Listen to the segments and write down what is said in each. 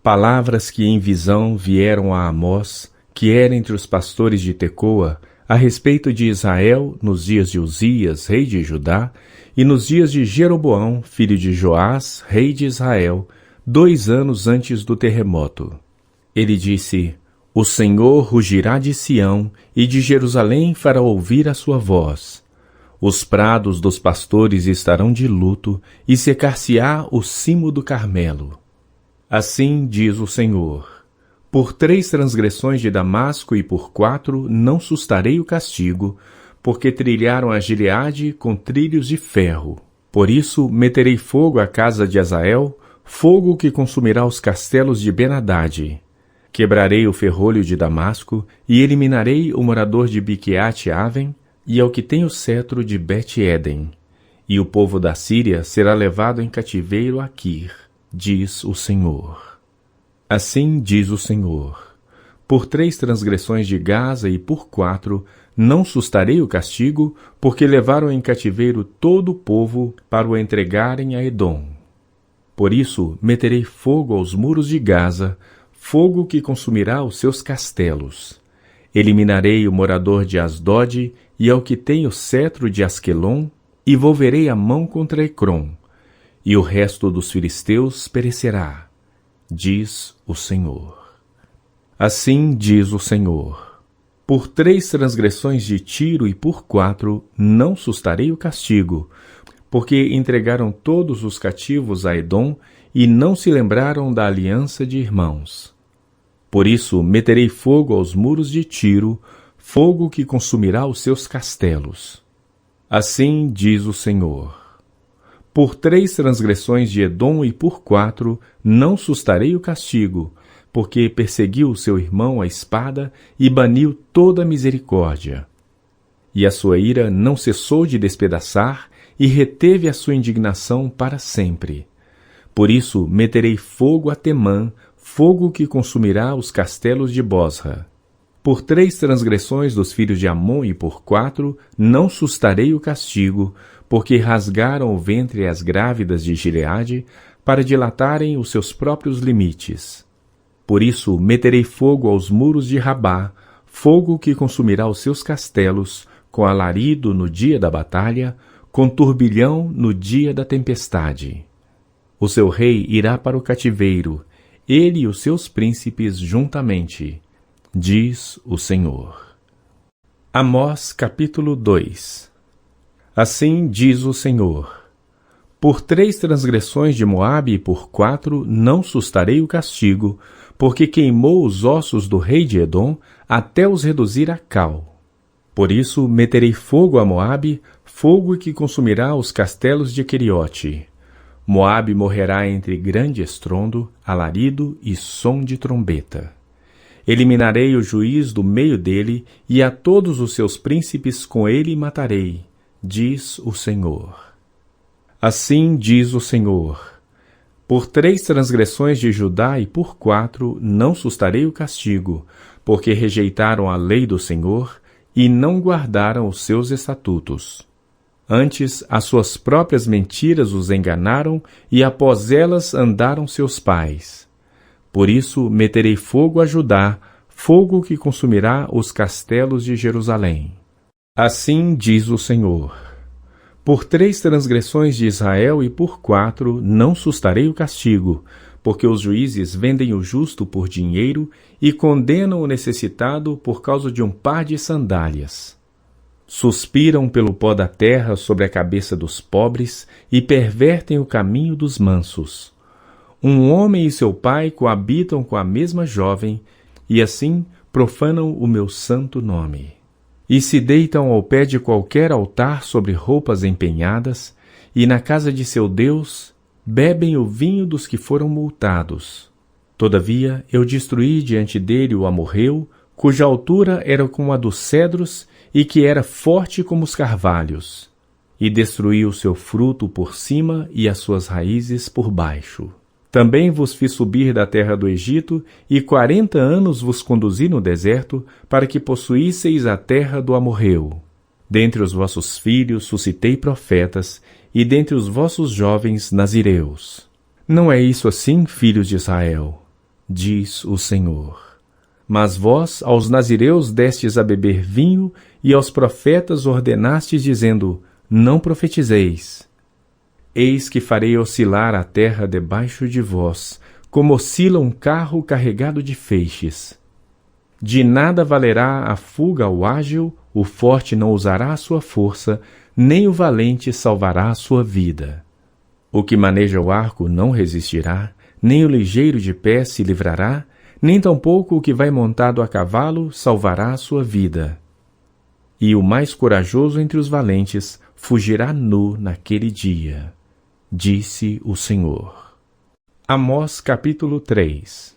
Palavras que em visão vieram a Amós, que era entre os pastores de Tecoa, a respeito de Israel nos dias de Uzias, rei de Judá, e nos dias de Jeroboão, filho de Joás, rei de Israel, 2 anos antes do terremoto. Ele disse: O Senhor rugirá de Sião, e de Jerusalém fará ouvir a sua voz. Os prados dos pastores estarão de luto, e secar-se-á o cimo do Carmelo. Assim diz o Senhor: Por 3 transgressões de Damasco e por 4 não sustarei o castigo, porque trilharam a Gileade com trilhos de ferro. Por isso meterei fogo à casa de Azael, fogo que consumirá os castelos de Ben-Hadad. Quebrarei o ferrolho de Damasco, e eliminarei o morador de Biquiate-Aven, e ao que tem o cetro de Bet-Eden. E o povo da Síria será levado em cativeiro a Quir, diz o Senhor. Assim diz o Senhor: Por 3 transgressões de Gaza e por 4 não sustarei o castigo, porque levaram em cativeiro todo o povo para o entregarem a Edom. Por isso meterei fogo aos muros de Gaza, fogo que consumirá os seus castelos. Eliminarei o morador de Asdod e ao que tem o cetro de Asquelon, e volverei a mão contra Ecrom, e o resto dos filisteus perecerá, diz o Senhor. Assim diz o Senhor: Por 3 transgressões de Tiro e por 4 não sustarei o castigo, porque entregaram todos os cativos a Edom e não se lembraram da aliança de irmãos. Por isso meterei fogo aos muros de Tiro, fogo que consumirá os seus castelos. Assim diz o Senhor: Por 3 transgressões de Edom e por 4 não sustarei o castigo, porque perseguiu seu irmão à espada e baniu toda a misericórdia. E a sua ira não cessou de despedaçar, e reteve a sua indignação para sempre. Por isso meterei fogo a Temã, fogo que consumirá os castelos de Bosra. Por 3 transgressões dos filhos de Amon e por 4 não sustarei o castigo, porque rasgaram o ventre às grávidas de Gileade, para dilatarem os seus próprios limites. Por isso meterei fogo aos muros de Rabá, fogo que consumirá os seus castelos, com alarido no dia da batalha, com turbilhão no dia da tempestade. O seu rei irá para o cativeiro, ele e os seus príncipes juntamente, diz o Senhor. Amós capítulo 2. Assim diz o Senhor: Por 3 transgressões de Moabe e por 4 não sustarei o castigo, porque queimou os ossos do rei de Edom até os reduzir a cal. Por isso meterei fogo a Moabe, fogo que consumirá os castelos de Queriote. Moabe morrerá entre grande estrondo, alarido e som de trombeta. Eliminarei o juiz do meio dele, e a todos os seus príncipes com ele matarei, diz o Senhor. Assim diz o Senhor: Por 3 transgressões de Judá e por 4 não sustarei o castigo, porque rejeitaram a lei do Senhor e não guardaram os seus estatutos. Antes, as suas próprias mentiras os enganaram, e após elas andaram seus pais. Por isso meterei fogo a Judá, fogo que consumirá os castelos de Jerusalém. Assim diz o Senhor: Por 3 transgressões de Israel e por 4 não sustarei o castigo, porque os juízes vendem o justo por dinheiro e condenam o necessitado por causa de um par de sandálias. Suspiram pelo pó da terra sobre a cabeça dos pobres e pervertem o caminho dos mansos. Um homem e seu pai coabitam com a mesma jovem, e assim profanam o meu santo nome. E se deitam ao pé de qualquer altar sobre roupas empenhadas, e na casa de seu Deus bebem o vinho dos que foram multados. Todavia eu destruí diante dele o amorreu, cuja altura era como a dos cedros, e que era forte como os carvalhos, e destruí o seu fruto por cima e as suas raízes por baixo. Também vos fiz subir da terra do Egito, e 40 anos vos conduzi no deserto, para que possuísseis a terra do amorreu. Dentre os vossos filhos suscitei profetas, e dentre os vossos jovens nazireus. Não é isso assim, filhos de Israel? diz o Senhor. Mas vós, aos nazireus, destes a beber vinho, e aos profetas ordenastes, dizendo: não profetizeis. Eis que farei oscilar a terra debaixo de vós, como oscila um carro carregado de feixes. De nada valerá a fuga ao ágil, o forte não usará a sua força, nem o valente salvará a sua vida. O que maneja o arco não resistirá, nem o ligeiro de pé se livrará, nem tampouco o que vai montado a cavalo salvará a sua vida. E o mais corajoso entre os valentes fugirá nu naquele dia, disse o Senhor. Amós capítulo 3.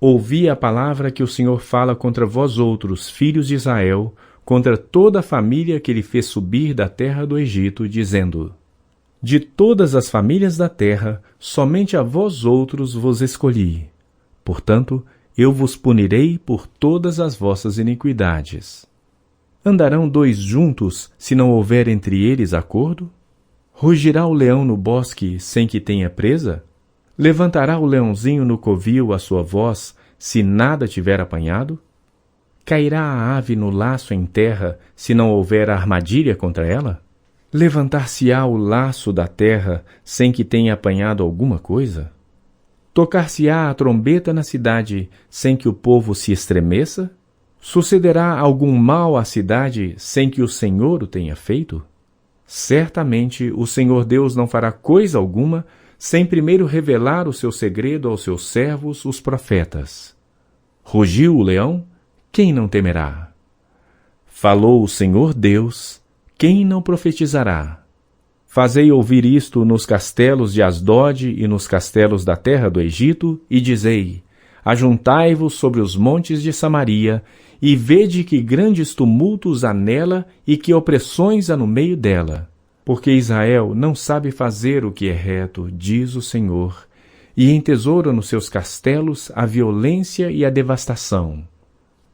Ouvi a palavra que o Senhor fala contra vós outros, filhos de Israel, contra toda a família que ele fez subir da terra do Egito, dizendo: de todas as famílias da terra, somente a vós outros vos escolhi. Portanto, eu vos punirei por todas as vossas iniquidades. Andarão dois juntos, se não houver entre eles acordo? Rugirá o leão no bosque, sem que tenha presa? Levantará o leãozinho no covil a sua voz, se nada tiver apanhado? Cairá a ave no laço em terra, se não houver armadilha contra ela? Levantar-se-á o laço da terra, sem que tenha apanhado alguma coisa? Tocar-se-á a trombeta na cidade, sem que o povo se estremeça? Sucederá algum mal à cidade, sem que o Senhor o tenha feito? Certamente o Senhor Deus não fará coisa alguma, sem primeiro revelar o seu segredo aos seus servos, os profetas. Rugiu o leão? Quem não temerá? Falou o Senhor Deus, quem não profetizará? Fazei ouvir isto nos castelos de Asdod e nos castelos da terra do Egito, e dizei: ajuntai-vos sobre os montes de Samaria, e vede que grandes tumultos há nela e que opressões há no meio dela. Porque Israel não sabe fazer o que é reto, diz o Senhor, e entesoura nos seus castelos a violência e a devastação.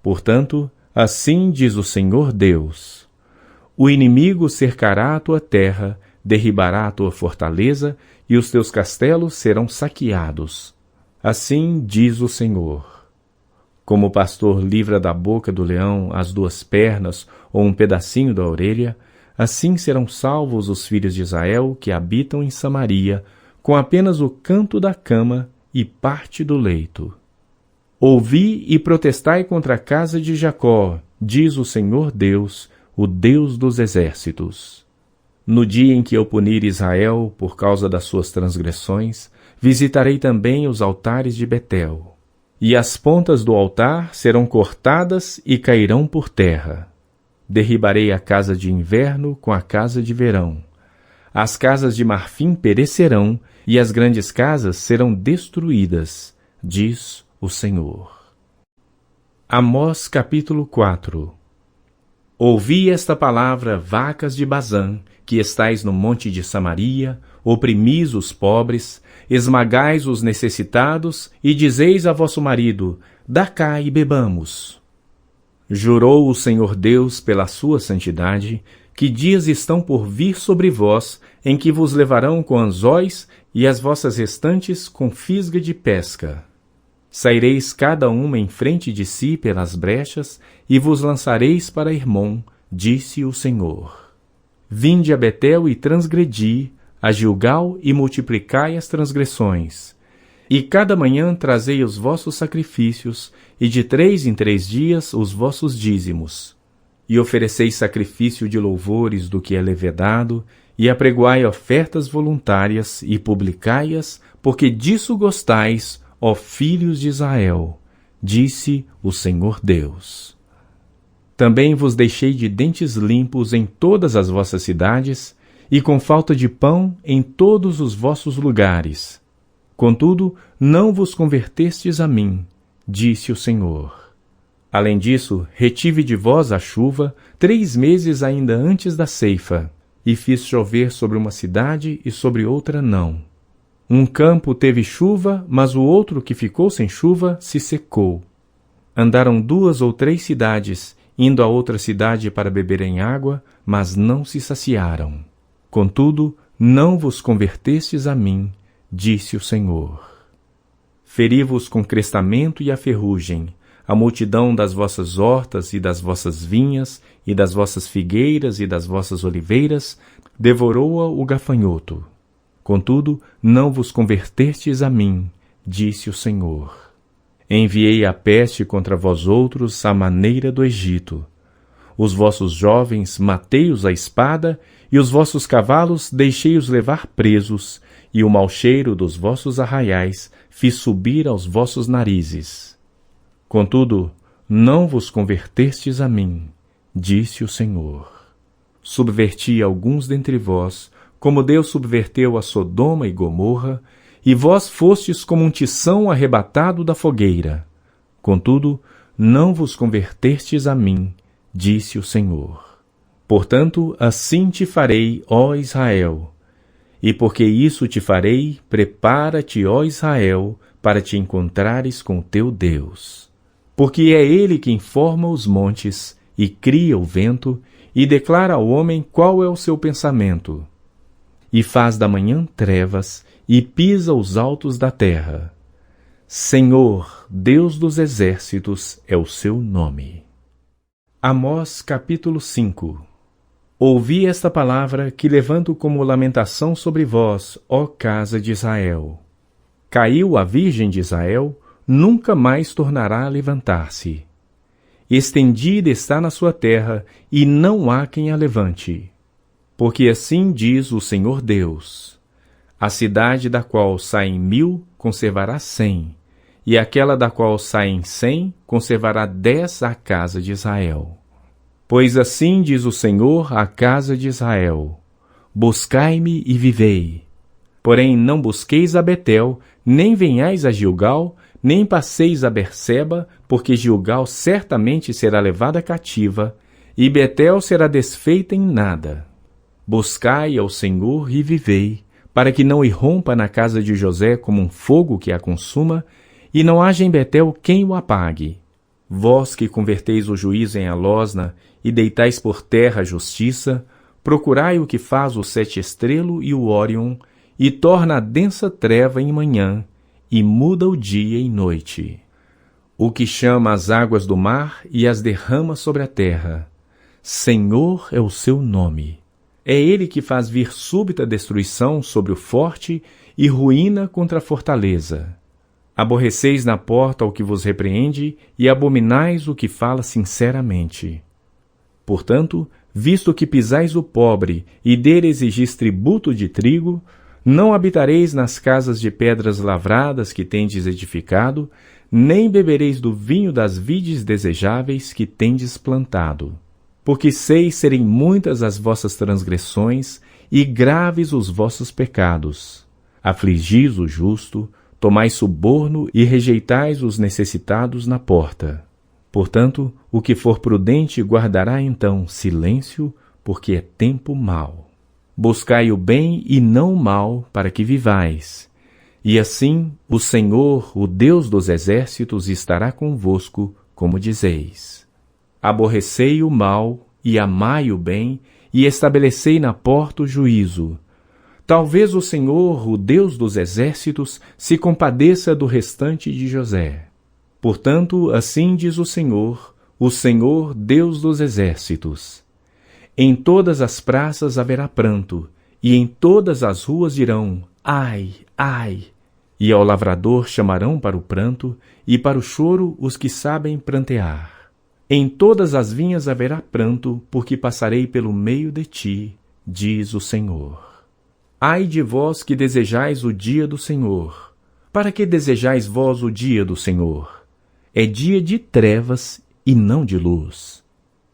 Portanto, assim diz o Senhor Deus: o inimigo cercará a tua terra, derribará a tua fortaleza, e os teus castelos serão saqueados. Assim diz o Senhor. Como o pastor livra da boca do leão as duas pernas ou um pedacinho da orelha, assim serão salvos os filhos de Israel que habitam em Samaria, com apenas o canto da cama e parte do leito. Ouvi e protestai contra a casa de Jacó, diz o Senhor Deus, o Deus dos exércitos. No dia em que eu punir Israel por causa das suas transgressões, visitarei também os altares de Betel. E as pontas do altar serão cortadas e cairão por terra. Derribarei a casa de inverno com a casa de verão. As casas de marfim perecerão, e as grandes casas serão destruídas, diz o Senhor. Amós capítulo 4. Ouvi esta palavra, vacas de Bazã, que estais no monte de Samaria, oprimis os pobres, esmagais os necessitados, e dizeis a vosso marido: dá cá e bebamos. Jurou o Senhor Deus pela sua santidade, que dias estão por vir sobre vós, em que vos levarão com anzóis, e as vossas restantes com fisga de pesca. Saireis cada uma em frente de si pelas brechas, e vos lançareis para Hermon, disse o Senhor. Vinde a Betel e transgredi, a Gilgal e multiplicai as transgressões. E cada manhã trazei os vossos sacrifícios, e de 3 em 3 dias os vossos dízimos. E ofereceis sacrifício de louvores do que é levedado, e apregoai ofertas voluntárias, e publicai-as, porque disso gostais, ó filhos de Israel, disse o Senhor Deus. Também vos deixei de dentes limpos em todas as vossas cidades, e com falta de pão em todos os vossos lugares. Contudo, não vos convertestes a mim, disse o Senhor. Além disso, retive de vós a chuva 3 meses ainda antes da ceifa, e fiz chover sobre uma cidade e sobre outra não. Um campo teve chuva, mas o outro que ficou sem chuva se secou. Andaram 2 ou 3 cidades, indo a outra cidade para beberem água, mas não se saciaram. Contudo, não vos convertestes a mim, disse o Senhor. Feri-vos com crestamento e a ferrugem, a multidão das vossas hortas e das vossas vinhas, e das vossas figueiras e das vossas oliveiras, devorou-a o gafanhoto. Contudo, não vos convertestes a mim, disse o Senhor. Enviei a peste contra vós outros à maneira do Egito. Os vossos jovens matei-os à espada, e os vossos cavalos deixei-os levar presos, e o mau cheiro dos vossos arraiais fiz subir aos vossos narizes. Contudo, não vos convertestes a mim, disse o Senhor. Subverti alguns dentre vós, como Deus subverteu a Sodoma e Gomorra, e vós fostes como um tição arrebatado da fogueira. Contudo, não vos convertestes a mim, disse o Senhor. Portanto, assim te farei, ó Israel. E porque isso te farei, prepara-te, ó Israel, para te encontrares com teu Deus. Porque é Ele quem forma os montes, e cria o vento, e declara ao homem qual é o seu pensamento. E faz da manhã trevas, e pisa os altos da terra. Senhor, Deus dos exércitos, é o seu nome. Amós capítulo 5. Ouvi esta palavra que levanto como lamentação sobre vós, ó casa de Israel. Caiu a virgem de Israel, nunca mais tornará a levantar-se. Estendida está na sua terra, e não há quem a levante. Porque assim diz o Senhor Deus: a cidade da qual saem 1000 conservará 100, e aquela da qual saem 100 conservará 10 a casa de Israel. Pois assim diz o Senhor à casa de Israel: buscai-me e vivei. Porém não busqueis a Betel, nem venhais a Gilgal, nem passeis a Berseba, porque Gilgal certamente será levada cativa, e Betel será desfeita em nada. Buscai ao Senhor e vivei, para que não irrompa na casa de José como um fogo que a consuma, e não haja em Betel quem o apague. Vós que converteis o juízo em alosna, e deitais por terra a justiça, procurai o que faz o sete estrelo e o Órion, e torna a densa treva em manhã, e muda o dia em noite. O que chama as águas do mar e as derrama sobre a terra. Senhor é o seu nome. É ele que faz vir súbita destruição sobre o forte e ruína contra a fortaleza. Aborreceis na porta o que vos repreende e abominais o que fala sinceramente. Portanto, visto que pisais o pobre e dele exigis tributo de trigo, não habitareis nas casas de pedras lavradas que tendes edificado, nem bebereis do vinho das vides desejáveis que tendes plantado. Porque sei serem muitas as vossas transgressões e graves os vossos pecados. Afligis o justo, tomais suborno e rejeitais os necessitados na porta. Portanto, o que for prudente guardará então silêncio, porque é tempo mau. Buscai o bem e não o mal, para que vivais. E assim o Senhor, o Deus dos exércitos, estará convosco, como dizeis. Aborrecei o mal e amai o bem, e estabelecei na porta o juízo. Talvez o Senhor, o Deus dos exércitos, se compadeça do restante de José. Portanto, assim diz o Senhor, Deus dos exércitos. Em todas as praças haverá pranto, e em todas as ruas dirão, ai, ai. E ao lavrador chamarão para o pranto, e para o choro os que sabem prantear. Em todas as vinhas haverá pranto, porque passarei pelo meio de ti, diz o Senhor. Ai de vós que desejais o dia do Senhor. Para que desejais vós o dia do Senhor? É dia de trevas e não de luz.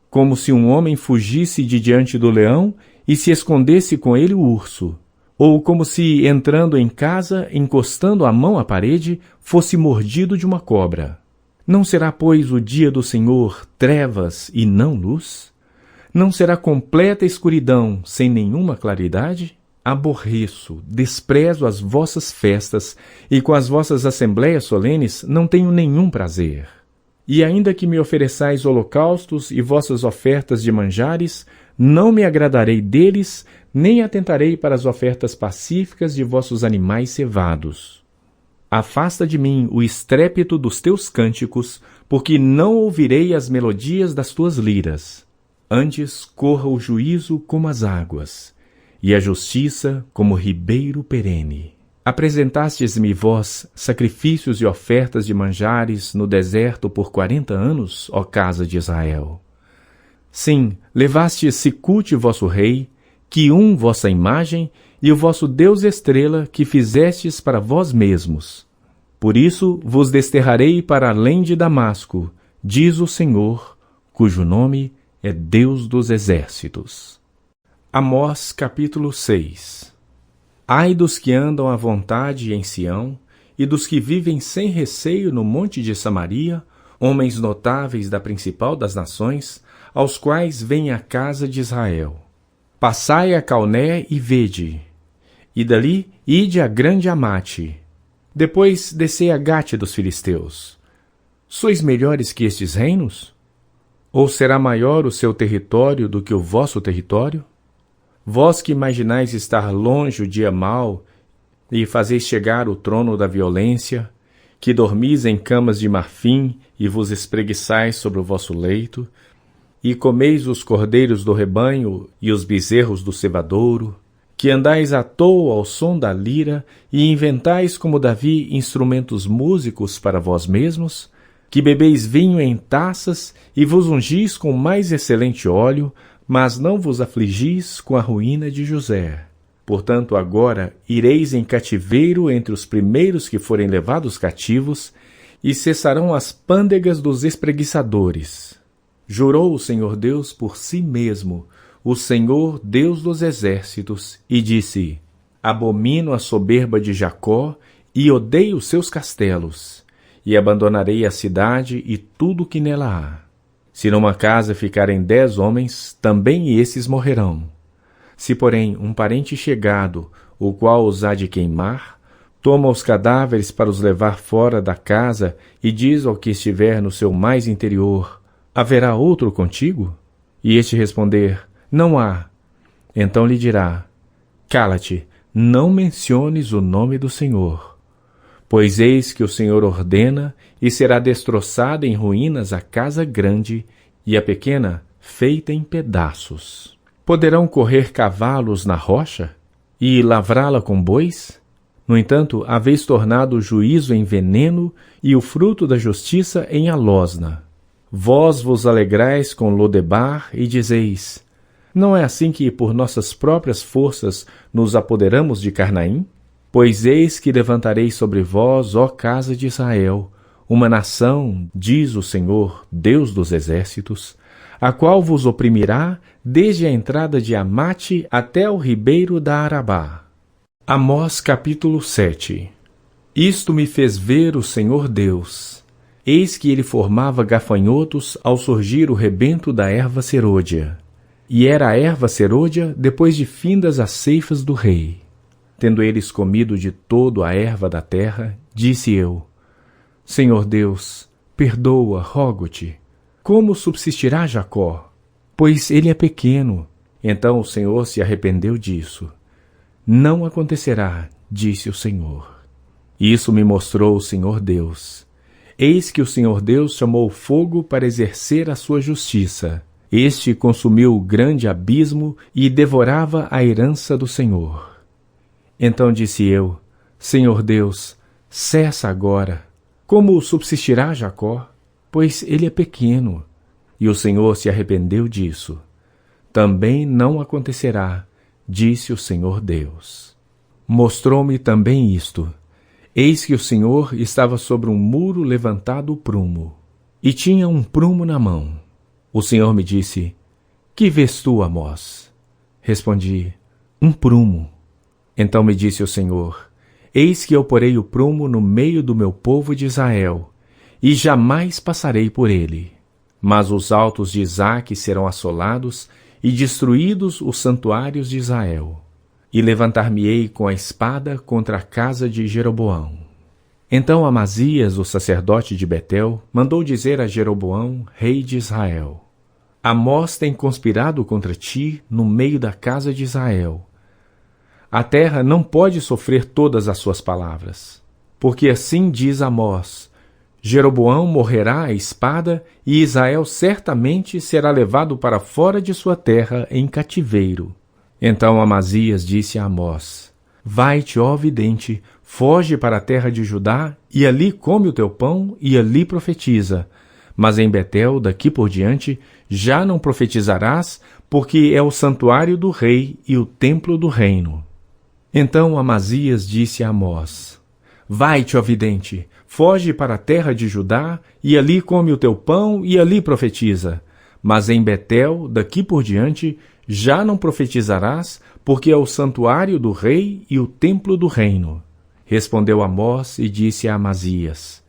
Como se um homem fugisse de diante do leão e se escondesse com ele o urso, ou como se, entrando em casa, encostando a mão à parede, fosse mordido de uma cobra. Não será, pois, o dia do Senhor trevas e não luz? Não será completa escuridão sem nenhuma claridade? Aborreço, desprezo as vossas festas, e com as vossas assembléias solenes não tenho nenhum prazer. E ainda que me ofereçais holocaustos e vossas ofertas de manjares, não me agradarei deles, nem atentarei para as ofertas pacíficas de vossos animais cevados. Afasta de mim o estrépito dos teus cânticos, porque não ouvirei as melodias das tuas liras. Antes corra o juízo como as águas, e a justiça como ribeiro perene. Apresentastes-me vós sacrifícios e ofertas de manjares no deserto por 40 anos, ó casa de Israel. Sim, levastes Sicute vosso rei, Quium vossa imagem, e o vosso Deus estrela que fizestes para vós mesmos. Por isso vos desterrarei para além de Damasco, diz o Senhor, cujo nome é Deus dos exércitos. Amós capítulo 6. Ai dos que andam à vontade em Sião, e dos que vivem sem receio no monte de Samaria, homens notáveis da principal das nações, aos quais vem a casa de Israel. Passai a Calné e vede, e dali ide a grande Amate. Depois descei a Gate dos filisteus. Sois melhores que estes reinos? Ou será maior o seu território do que o vosso território? Vós que imaginais estar longe o dia mau, e fazeis chegar o trono da violência, que dormis em camas de marfim e vos espreguiçais sobre o vosso leito, e comeis os cordeiros do rebanho e os bezerros do cevadouro, que andais à toa ao som da lira e inventais como Davi instrumentos músicos para vós mesmos, que bebeis vinho em taças e vos ungis com mais excelente óleo, mas não vos afligis com a ruína de José. Portanto, agora ireis em cativeiro entre os primeiros que forem levados cativos, e cessarão as pândegas dos espreguiçadores. Jurou o Senhor Deus por si mesmo, o Senhor Deus dos exércitos, e disse: abomino a soberba de Jacó e odeio os seus castelos, e abandonarei a cidade e tudo o que nela há. Se numa casa ficarem 10 homens, também esses morrerão. Se, porém, um parente chegado, o qual os há de queimar, toma os cadáveres para os levar fora da casa e diz ao que estiver no seu mais interior: haverá outro contigo? E este responder: não há. Então lhe dirá: cala-te, não menciones o nome do Senhor. Pois eis que o Senhor ordena, e será destroçada em ruínas a casa grande, e a pequena feita em pedaços. Poderão correr cavalos na rocha, e lavrá-la com bois? No entanto, haveis tornado o juízo em veneno, e o fruto da justiça em alosna. Vós vos alegrais com Lodebar, e dizeis: não é assim que por nossas próprias forças nos apoderamos de Carnaim? Pois eis que levantarei sobre vós, ó casa de Israel, uma nação, diz o Senhor, Deus dos exércitos, a qual vos oprimirá desde a entrada de Amate até o ribeiro da Arabá. Amós capítulo 7. Isto me fez ver o Senhor Deus. Eis que ele formava gafanhotos ao surgir o rebento da erva serôdia. E era a erva serôdia depois de findas as ceifas do rei. Tendo eles comido de todo a erva da terra, disse eu: Senhor Deus, perdoa, rogo-te. Como subsistirá Jacó? Pois ele é pequeno. Então o Senhor se arrependeu disso. Não acontecerá, disse o Senhor. Isso me mostrou o Senhor Deus. Eis que o Senhor Deus chamou o fogo para exercer a sua justiça. Este consumiu o grande abismo e devorava a herança do Senhor. Então disse eu: Senhor Deus, cessa agora. Como subsistirá Jacó? Pois ele é pequeno. E o Senhor se arrependeu disso. Também não acontecerá, disse o Senhor Deus. Mostrou-me também isto. Eis que o Senhor estava sobre um muro levantado o prumo, e tinha um prumo na mão. O Senhor me disse: Que vês tu, Amós? Respondi: Um prumo. Então me disse o Senhor: Eis que eu porei o prumo no meio do meu povo de Israel, e jamais passarei por ele. Mas os altos de Isaque serão assolados, e destruídos os santuários de Israel. E levantar-me-ei com a espada contra a casa de Jeroboão. Então Amazias, o sacerdote de Betel, mandou dizer a Jeroboão, rei de Israel: Amós tem conspirado contra ti no meio da casa de Israel. A terra não pode sofrer todas as suas palavras. porque assim diz Amós: Jeroboão morrerá à espada, e Israel certamente será levado para fora de sua terra em cativeiro. Então Amazias disse a Amós: Vai-te, ó vidente, foge para a terra de Judá, e ali come o teu pão, e ali profetiza. Mas em Betel, daqui por diante, já não profetizarás, porque é o santuário do rei e o templo do reino. Então Amazias disse a Amós: Vai-te, ó vidente, foge para a terra de Judá, e ali come o teu pão, e ali profetiza. Mas em Betel, daqui por diante, já não profetizarás, porque é o santuário do rei e o templo do reino. Respondeu Amós e disse a Amazias: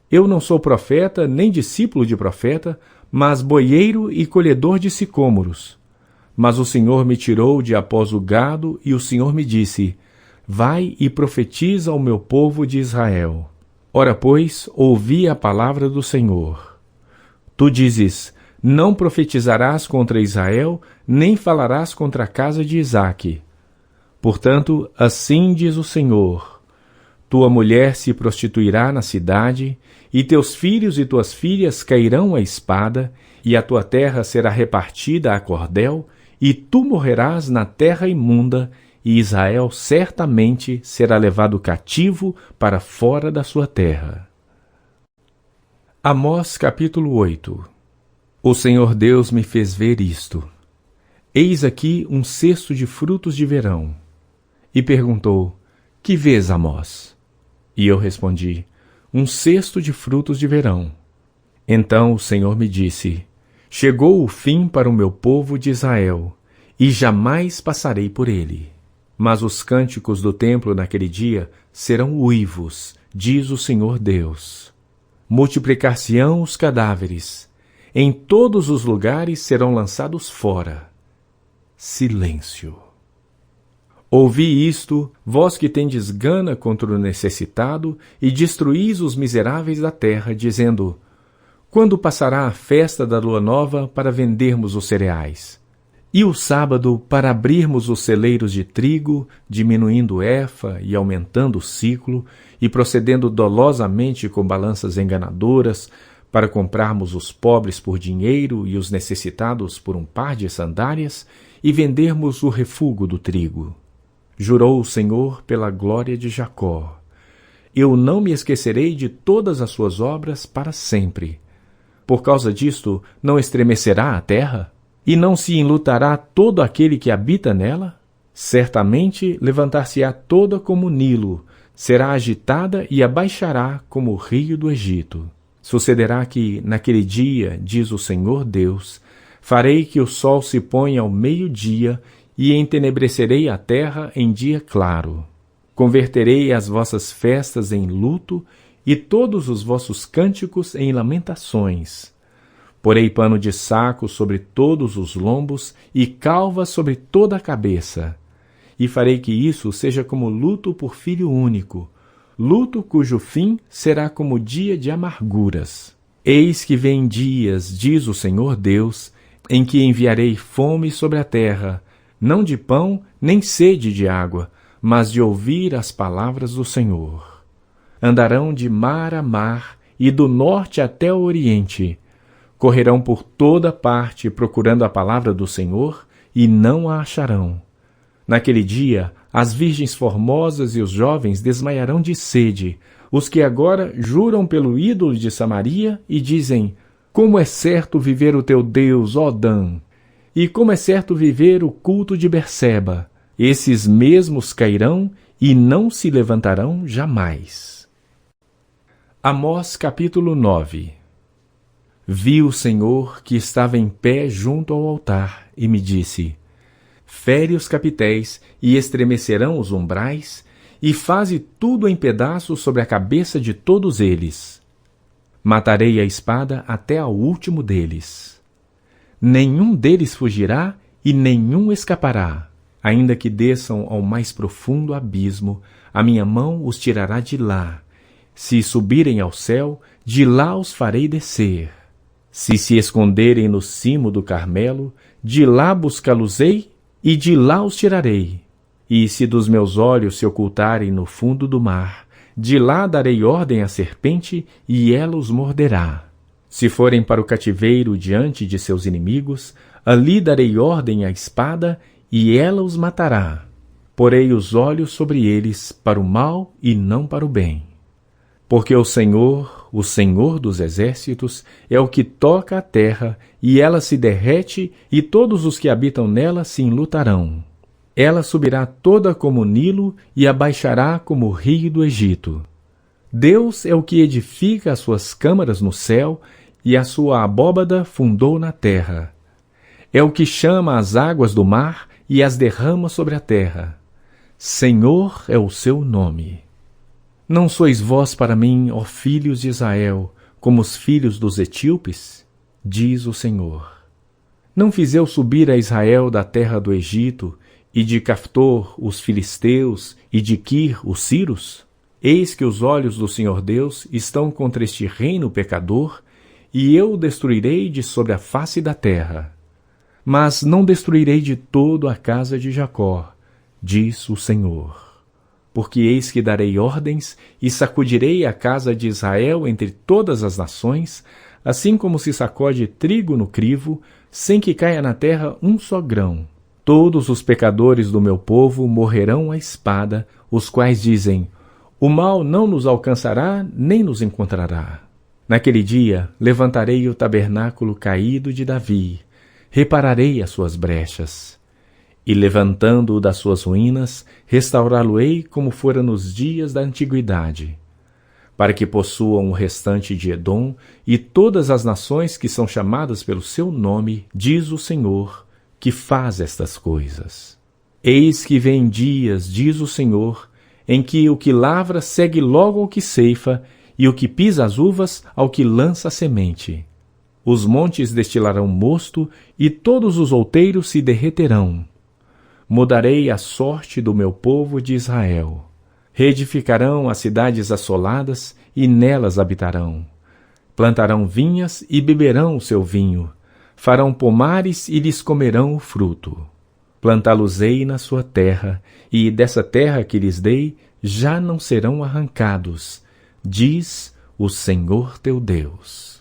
Eu não sou profeta, nem discípulo de profeta, mas boieiro e colhedor de sicômoros. Mas o Senhor me tirou de após o gado, e o Senhor me disse: Vai e profetiza ao meu povo de Israel. Ora, pois, ouvi a palavra do Senhor. Tu dizes: Não profetizarás contra Israel, nem falarás contra a casa de Isaque. Portanto, assim diz o Senhor: Tua mulher se prostituirá na cidade, e teus filhos e tuas filhas cairão à espada, e a tua terra será repartida a cordel, e tu morrerás na terra imunda, e Israel certamente será levado cativo para fora da sua terra. Amós capítulo 8. O Senhor Deus me fez ver isto. Eis aqui um cesto de frutos de verão. E perguntou: Que vês, Amós? E eu respondi: Um cesto de frutos de verão. Então o Senhor me disse: Chegou o fim para o meu povo de Israel, e jamais passarei por ele. Mas os cânticos do templo naquele dia serão uivos, diz o Senhor Deus. Multiplicar-se-ão os cadáveres, em todos os lugares serão lançados fora. Silêncio. Ouvi isto, vós que tendes gana contra o necessitado, e destruís os miseráveis da terra, dizendo: Quando passará a festa da lua nova para vendermos os cereais? E o sábado para abrirmos os celeiros de trigo, diminuindo o efa e aumentando o ciclo, e procedendo dolosamente com balanças enganadoras, para comprarmos os pobres por dinheiro e os necessitados por um par de sandálias, e vendermos o refúgio do trigo? Jurou o Senhor pela glória de Jacó: Eu não me esquecerei de todas as suas obras para sempre. Por causa disto, não estremecerá a terra? E não se enlutará todo aquele que habita nela? Certamente levantar-se-á toda como o Nilo, será agitada e abaixará como o rio do Egito. Sucederá que, naquele dia, diz o Senhor Deus, farei que o sol se ponha ao meio-dia, e entenebrecerei a terra em dia claro. Converterei as vossas festas em luto, e todos os vossos cânticos em lamentações. Porei pano de saco sobre todos os lombos, e calva sobre toda a cabeça. E farei que isso seja como luto por filho único, luto cujo fim será como dia de amarguras. Eis que vem dias, diz o Senhor Deus, em que enviarei fome sobre a terra, não de pão, nem sede de água, mas de ouvir as palavras do Senhor. Andarão de mar a mar, e do norte até o oriente. Correrão por toda parte procurando a palavra do Senhor, e não a acharão. Naquele dia, as virgens formosas e os jovens desmaiarão de sede, os que agora juram pelo ídolo de Samaria e dizem: Como é certo viver o teu Deus, ó Dan! E como é certo viver o culto de Berseba! Esses mesmos cairão e não se levantarão jamais. Amós capítulo 9. Vi o Senhor que estava em pé junto ao altar e me disse: Fere os capitéis e estremecerão os umbrais, e faze tudo em pedaços sobre a cabeça de todos eles. Matarei a espada até ao último deles. Nenhum deles fugirá e nenhum escapará. Ainda que desçam ao mais profundo abismo, a minha mão os tirará de lá. Se subirem ao céu, de lá os farei descer. Se se esconderem no cimo do Carmelo, de lá buscá-los-ei e de lá os tirarei. E se dos meus olhos se ocultarem no fundo do mar, de lá darei ordem à serpente, e ela os morderá. Se forem para o cativeiro diante de seus inimigos, ali darei ordem à espada, e ela os matará. Porei os olhos sobre eles para o mal e não para o bem. Porque o Senhor dos exércitos, é o que toca a terra, e ela se derrete, e todos os que habitam nela se enlutarão. Ela subirá toda como o Nilo, e abaixará como o rio do Egito. Deus é o que edifica as suas câmaras no céu, e a sua abóbada fundou na terra. É o que chama as águas do mar e as derrama sobre a terra. Senhor é o seu nome. Não sois vós para mim, ó filhos de Israel, como os filhos dos etíopes? Diz o Senhor. Não fiz eu subir a Israel da terra do Egito, e de Caftor os filisteus, e de Quir os sírios? Eis que os olhos do Senhor Deus estão contra este reino pecador, e eu o destruirei de sobre a face da terra. Mas não destruirei de todo a casa de Jacó, diz o Senhor. Porque eis que darei ordens, e sacudirei a casa de Israel entre todas as nações, assim como se sacode trigo no crivo, sem que caia na terra um só grão. Todos os pecadores do meu povo morrerão à espada, os quais dizem: o mal não nos alcançará, nem nos encontrará. Naquele dia levantarei o tabernáculo caído de Davi, repararei as suas brechas. E levantando-o das suas ruínas, restaurá-lo-ei como fora nos dias da antiguidade, para que possuam o restante de Edom e todas as nações que são chamadas pelo seu nome, diz o Senhor, que faz estas coisas. Eis que vem dias, diz o Senhor, em que o que lavra segue logo ao que ceifa, e o que pisa as uvas ao que lança a semente. Os montes destilarão mosto, e todos os outeiros se derreterão. Mudarei a sorte do meu povo de Israel. Reedificarão as cidades assoladas, e nelas habitarão. Plantarão vinhas e beberão o seu vinho. Farão pomares e lhes comerão o fruto. Plantá-los-ei na sua terra, e dessa terra que lhes dei já não serão arrancados, diz o Senhor teu Deus.